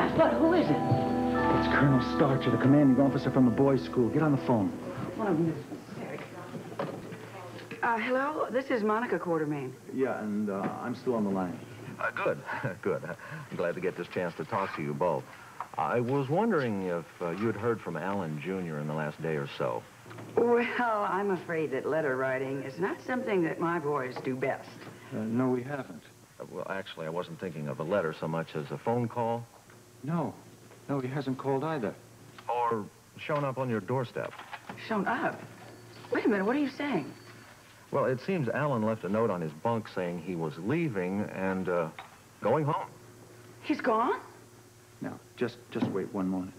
Yes, but who is it? It's Colonel Starcher, the commanding officer from the boys' school. Get on the phone. One of them is sick. Hello? This is Monica Quartermain. Yeah, and I'm still on the line. Good, good. I'm glad to get this chance to talk to you both. I was wondering if you had heard from Alan Jr. in the last day or so. Well, I'm afraid that letter writing is not something that my boys do best. No, we haven't. Well, actually, I wasn't thinking of a letter so much as a phone call. No. No, he hasn't called either. Or shown up on your doorstep. Shown up? Wait a minute, what are you saying? Well, it seems Alan left a note on his bunk saying he was leaving and going home. He's gone? Now, just wait one moment.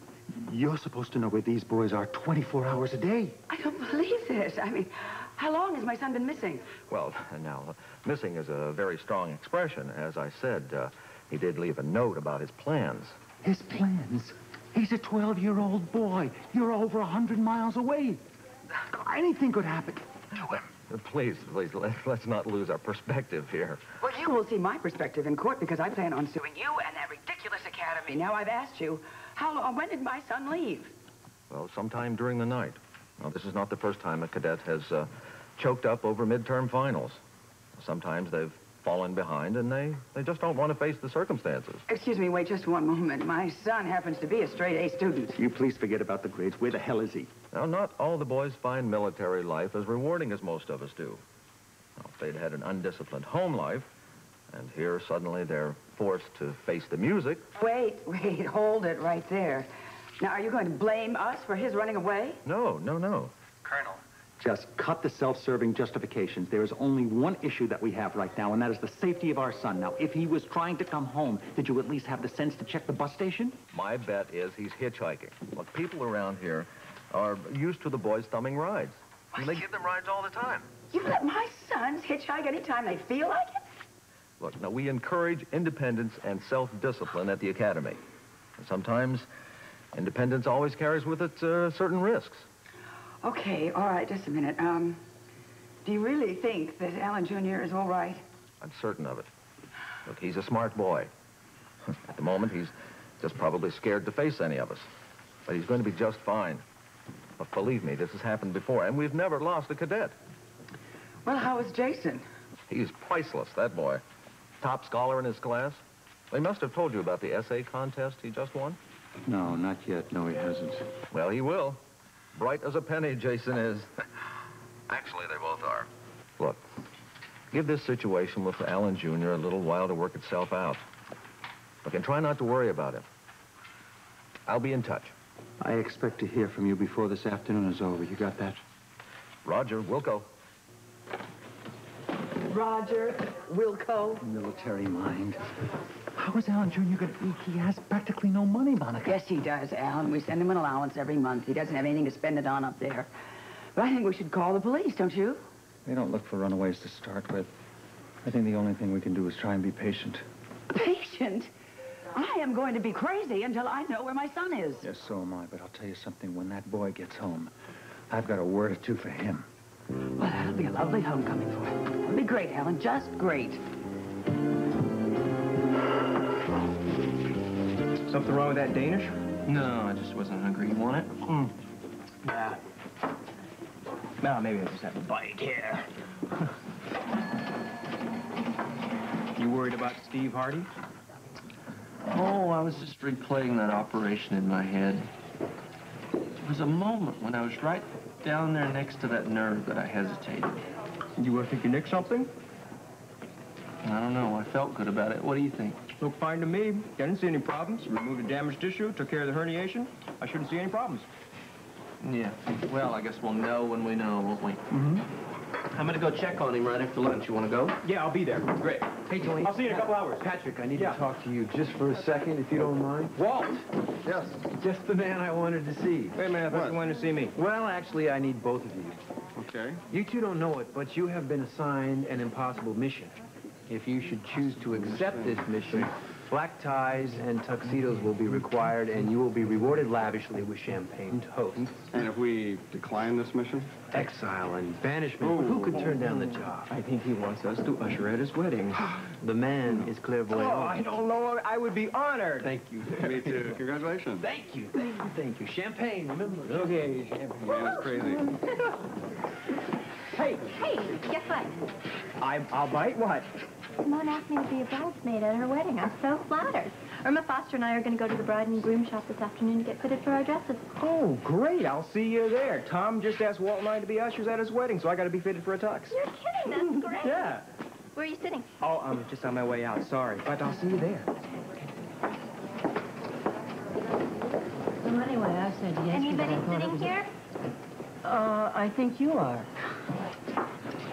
You're supposed to know where these boys are 24 hours a day. I don't believe this. I mean, how long has my son been missing? Well, now, missing is a very strong expression. As I said, he did leave a note about his plans. His plans? He's a 12-year-old boy. You're over 100 miles away. Anything could happen to him. Please, let's not lose our perspective here. Well, you will see my perspective in court because I plan on suing you and that ridiculous academy. Now, I've asked you, when did my son leave? Well, sometime during the night. Now, this is not the first time a cadet has choked up over midterm finals. Sometimes they've fallen behind and they just don't want to face the circumstances. Excuse me, wait just one moment. My son happens to be a straight-A student. You please forget about the grades. Where the hell is he? Now, not all the boys find military life as rewarding as most of us do. Now, if they'd had an undisciplined home life, and here suddenly they're forced to face the music. Wait, hold it right there. Now, are you going to blame us for his running away? No. Colonel, just cut the self-serving justifications. There is only one issue that we have right now, and that is the safety of our son. Now, if he was trying to come home, did you at least have the sense to check the bus station? My bet is he's hitchhiking. Look, people around here are used to the boys thumbing rides. And they give them rides all the time. You let my sons hitchhike anytime they feel like it? Look, now, we encourage independence and self-discipline at the academy. And sometimes independence always carries with it certain risks. Okay, all right, just a minute. Do you really think that Alan Jr. is all right? I'm certain of it. Look, he's a smart boy. At the moment, he's just probably scared to face any of us. But he's going to be just fine. But believe me, this has happened before, and we've never lost a cadet. Well, how is Jason? He's priceless, that boy. Top scholar in his class. They must have told you about the essay contest he just won. No, not yet. No, he hasn't. Well, he will. Bright as a penny, Jason is. Actually, they both are. Look, give this situation with Alan Jr. a little while to work itself out. Look, and try not to worry about him. I'll be in touch. I expect to hear from you before this afternoon is over. You got that? Roger, Wilco. Roger, Wilco. Military mind. How is Alan Jr. going to eat? He has practically no money, Monica. Yes, he does, Alan. We send him an allowance every month. He doesn't have anything to spend it on up there. But I think we should call the police, don't you? They don't look for runaways to start with. I think the only thing we can do is try and be patient. Patient? I am going to be crazy until I know where my son is. Yes, so am I. But I'll tell you something. When that boy gets home, I've got a word or two for him. Well, that'll be a lovely homecoming for him. It'll be great, Alan. Just great. Something wrong with that Danish? No, I just wasn't hungry. You want it? Nah. No, maybe I just have a bite here. You worried about Steve Hardy? Oh, I was just replaying that operation in my head. There was a moment when I was right down there next to that nerve that I hesitated. You think you nicked something? I don't know. I felt good about it. What do you think? Looked fine to me. I didn't see any problems. Removed the damaged tissue, took care of the herniation. I shouldn't see any problems. Yeah. Well, I guess we'll know when we know, won't we? Mm-hmm. I'm gonna go check on him right after lunch. You wanna go? Yeah, I'll be there. Great. Hey, Tony. I'll see you in a couple hours. Patrick, I need to talk to you just for a second, if you don't mind. Walt! Yes. Just the man I wanted to see. Wait a minute, I thought you wanted to see me. Well, actually, I need both of you. Okay. You two don't know it, but you have been assigned an impossible mission. If you should choose to accept this mission, Black ties and tuxedos will be required, and you will be rewarded lavishly with champagne toast. And if we decline this mission? Exile and banishment. Who could turn down the job? I think he wants us to usher at his wedding. The man is clairvoyant. Oh, I don't know. I would be honored. Thank you. Me too. Congratulations. Thank you, thank you, thank you. Champagne, remember? Okay, champagne. Man, that's crazy. Hey, Hey, guess what? I'll bite what? Simone asked me to be a bridesmaid at her wedding. I'm so flattered. Irma Foster and I are going to go to the bride and groom shop this afternoon to get fitted for our dresses. Oh, great. I'll see you there. Tom just asked Walt and I to be ushers at his wedding, so I got to be fitted for a tux. You're kidding. That's great. Yeah. Where are you sitting? Oh, I'm just on my way out. Sorry. But I'll see you there. Well, anyway, I said yes. Anybody sitting here? I think you are.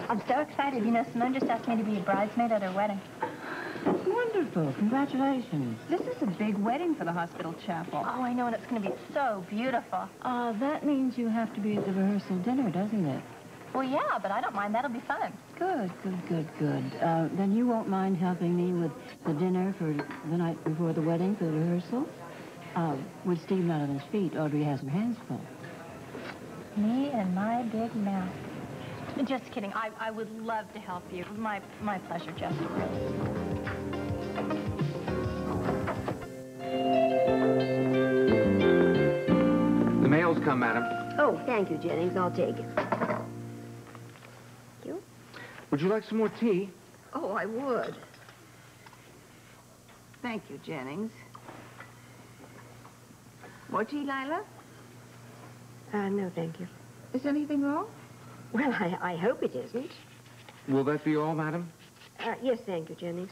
I'm so excited. You know, Simone just asked me to be a bridesmaid at her wedding. Wonderful. Congratulations. This is a big wedding for the hospital chapel. Oh, I know, and it's going to be so beautiful. That means you have to be at the rehearsal dinner, doesn't it? Well, yeah, but I don't mind. That'll be fun. Good. Then you won't mind helping me with the dinner for the night before the wedding for the rehearsal? With Steve not on his feet, Audrey has her hands full. Me and my big mouth. Just kidding. I would love to help you. My pleasure, Jessica. The mail's come, madam. Oh, thank you, Jennings. I'll take it. You? Would you like some more tea? Oh, I would. Thank you, Jennings. More tea, Lila? No, thank you. Is anything wrong? Well, I hope it isn't. Will that be all, madam? Yes, thank you, Jennings.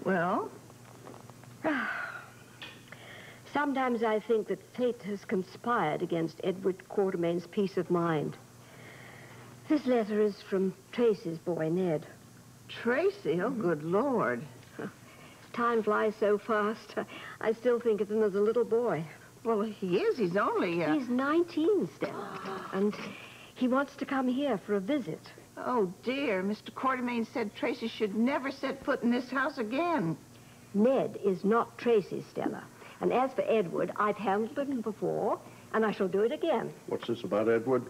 Well? Sometimes I think that fate has conspired against Edward Quartermain's peace of mind. This letter is from Tracy's boy, Ned. Tracy? Oh, good Lord. Time flies so fast. I still think it's another little boy. Well, he is. He's only... He's 19, Stella. And he wants to come here for a visit. Oh, dear. Mr. Quartermain said Tracy should never set foot in this house again. Ned is not Tracy, Stella. And as for Edward, I've handled him before, and I shall do it again. What's this about Edward?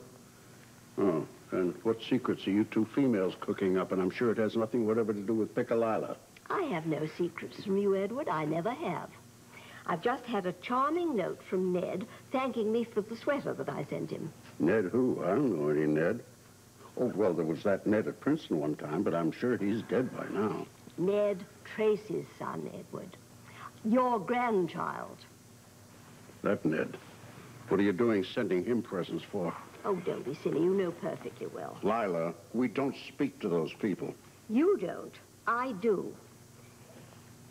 Oh, and what secrets are you two females cooking up? And I'm sure it has nothing whatever to do with Pickalila. I have no secrets from you, Edward. I never have. I've just had a charming note from Ned thanking me for the sweater that I sent him. Ned who? I don't know any Ned. Oh, well, there was that Ned at Princeton one time, but I'm sure he's dead by now. Ned, Tracy's son, Edward. Your grandchild. That Ned. What are you doing sending him presents for? Oh, don't be silly. You know perfectly well. Lila, we don't speak to those people. You don't. I do.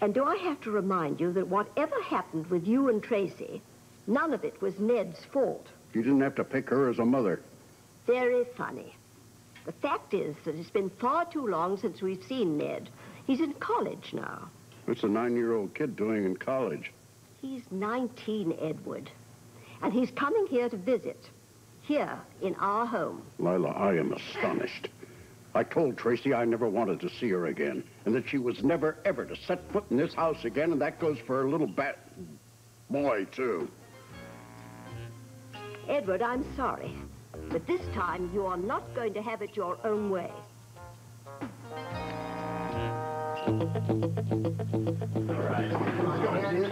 And do I have to remind you that whatever happened with you and Tracy, none of it was Ned's fault? You didn't have to pick her as a mother. Very funny. The fact is that it's been far too long since we've seen Ned. He's in college now. What's a 9-year-old kid doing in college? He's 19, Edward. And he's coming here to visit. Here, in our home. Lila, I am astonished. I told Tracy I never wanted to see her again, and that she was never, ever to set foot in this house again, and that goes for her little boy, too. Edward, I'm sorry, but this time you are not going to have it your own way.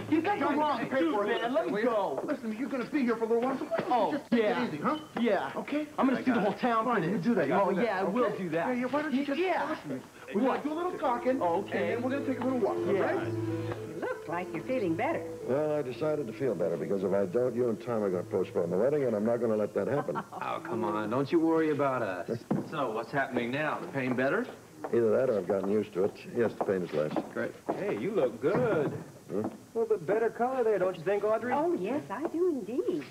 You got the wrong paper, man. Let me go. Listen, you're going to be here for a little while, so just take it easy, huh? Yeah. Okay? I'm going to see the whole town. Fine, you do that. Oh, yeah, I will do that. Yeah, why don't you just listen to me? We're going to do a little talking, okay, and then we're going to take a little walk, all right? You look like you're feeling better. Well, I decided to feel better because if I don't, you and Tom are going to postpone the wedding, and I'm not going to let that happen. Oh, come on. Don't you worry about us. So, what's happening now? The pain better? Either that or I've gotten used to it. Yes, the pain is less. Great. Hey, you look good. Huh? A little bit better color there, don't you think, Audrey? Oh, yes, I do indeed.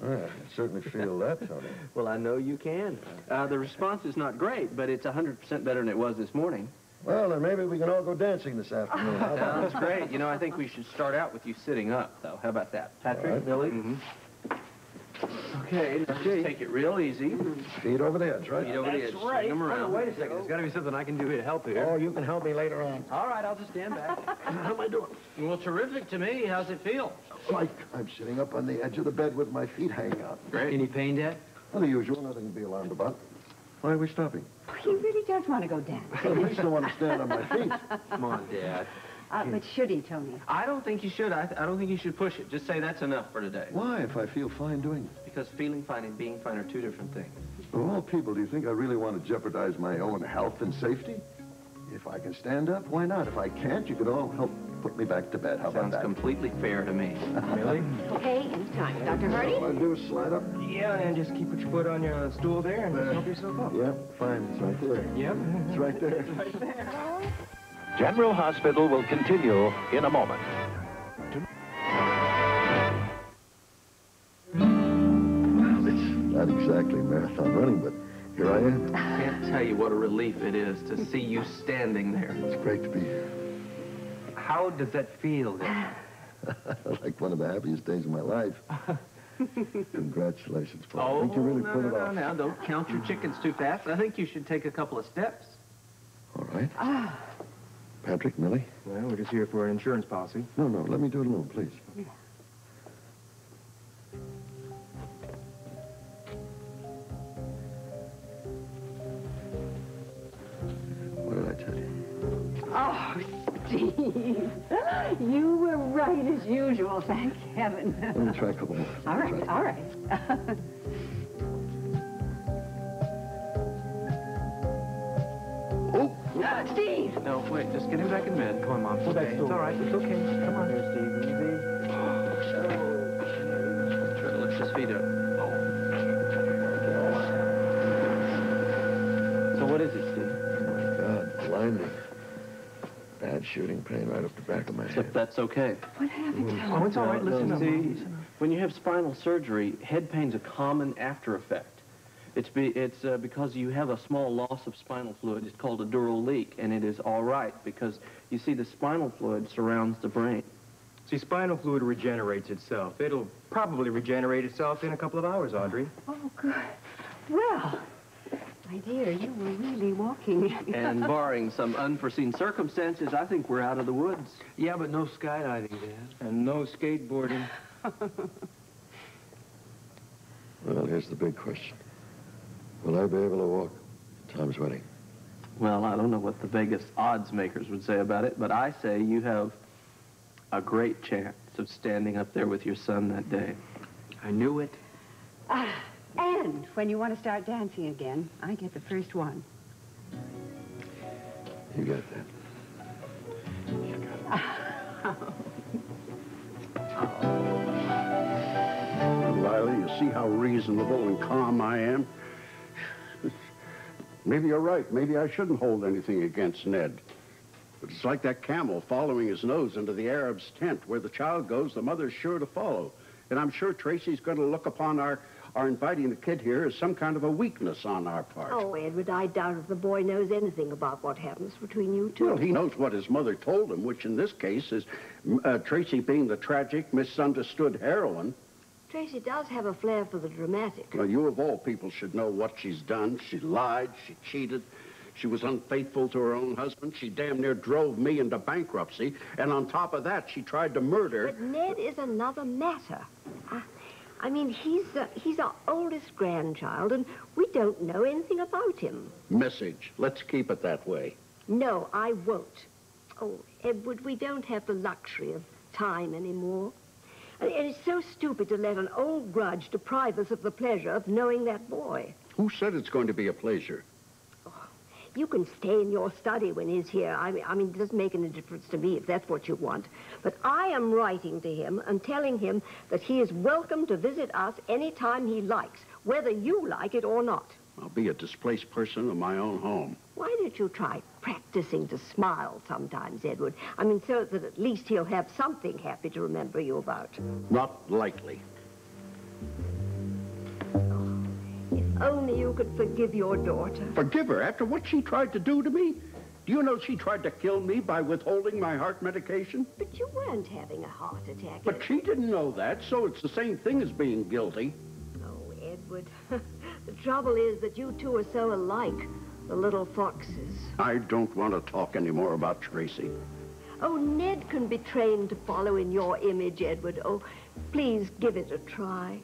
I certainly feel that, Tony. Well, I know you can. The response is not great, but it's 100% better than it was this morning. Well, then maybe we can all go dancing this afternoon. How about Sounds great. You know, I think we should start out with you sitting up, though. How about that? Patrick, right. Billy? Mm-hmm. Okay, now just take it real easy. Feet over the edge, right? Feet over the edge. Swing them around. Wait a second. There's got to be something I can do to help here. Oh, you can help me later on. All right, I'll just stand back. How am I doing? Well, terrific to me. How's it feel? Like I'm sitting up on the edge of the bed with my feet hanging out. Great. Any pain, Dad? Well, the usual, nothing to be alarmed about. Why are we stopping? He really does want to go dancing. At least I want to stand on my feet. Come on, Dad. But should he, Tony? I don't think you should. I don't think you should push it. Just say that's enough for today. Why, if I feel fine doing it? Because feeling fine and being fine are two different things. Of all people, do you think I really want to jeopardize my own health and safety? If I can stand up, why not? If I can't, you could all help put me back to bed. How about Sounds that? completely fair to me. Really? Okay, anytime. Dr. Hardy? All I do is slide up. Yeah, and just keep your foot on your stool there and help yourself up. Yep, fine. It's right there. Yep. It's right there. Right there. General Hospital will continue in a moment. It's not exactly marathon running, but here I am. I can't tell you what a relief it is to see you standing there. It's great to be here. How does that feel, then? Like one of the happiest days of my life. Congratulations, Paul. I Oh, think you really no, pulled it no, off. now, don't count your chickens too fast. I think you should take a couple of steps. All right. Patrick, Millie? Well, we're just here for an insurance policy. No, let me do it alone, please. What did I tell you? Oh, Steve. You were right as usual, thank heaven. Let me try a couple more. All right, all right. Oh! Steve! No, wait, just get him back in bed. Come on, Mom. It's okay. It's all right. It's okay. Come on here, Steve. Easy. Try to lift his feet up. So what is it, Steve? God, blinding. Bad shooting pain right up the back of my head. Except that's okay. What happened? Oh, it's all right. Listen up, see, Mom. when you have spinal surgery, head pain's a common after effect. It's because you have a small loss of spinal fluid. It's called a dural leak, and it is all right because, you see, the spinal fluid surrounds the brain. See, spinal fluid regenerates itself. It'll probably regenerate itself in a couple of hours, Audrey. Oh, good. Well, my dear, you were really walking. And barring some unforeseen circumstances, I think we're out of the woods. Yeah, but no skydiving, Dad. And no skateboarding. Well, here's the big question. Will I be able to walk Tom's wedding? Well, I don't know what the Vegas odds makers would say about it, but I say you have a great chance of standing up there with your son that day. I knew it. And when you want to start dancing again, I get the first one. You got that. You got it. Lila, you see how reasonable and calm I am? Maybe you're right. Maybe I shouldn't hold anything against Ned. But it's like that camel following his nose into the Arab's tent. Where the child goes, the mother's sure to follow. And I'm sure Tracy's going to look upon our inviting the kid here as some kind of a weakness on our part. Oh, Edward, I doubt if the boy knows anything about what happens between you two. Well, he knows what his mother told him, which in this case is Tracy being the tragic, misunderstood heroine. Tracy does have a flair for the dramatic. Well, you of all people should know what she's done. She lied, she cheated, she was unfaithful to her own husband, she damn near drove me into bankruptcy, and on top of that, she tried to murder... But Ned is another matter. I mean, he's our oldest grandchild, and we don't know anything about him. Message. Let's keep it that way. No, I won't. Oh, Edward, we don't have the luxury of time anymore. And it's so stupid to let an old grudge deprive us of the pleasure of knowing that boy. Who said it's going to be a pleasure? You can stay in your study when he's here. I mean, it doesn't make any difference to me if that's what you want. But I am writing to him and telling him that he is welcome to visit us any time he likes, whether you like it or not. I'll be a displaced person in my own home. Why don't you try practicing to smile sometimes, Edward? I mean, so that at least he'll have something happy to remember you about. Not likely. If only you could forgive your daughter. Forgive her after what she tried to do to me? Do you know she tried to kill me by withholding my heart medication? But you weren't having a heart attack. But she didn't know that, so it's the same thing as being guilty. Oh, The trouble is that you two are so alike, the little foxes. I don't want to talk anymore about Tracy. Oh, Ned can be trained to follow in your image, Edward. Oh, please give it a try.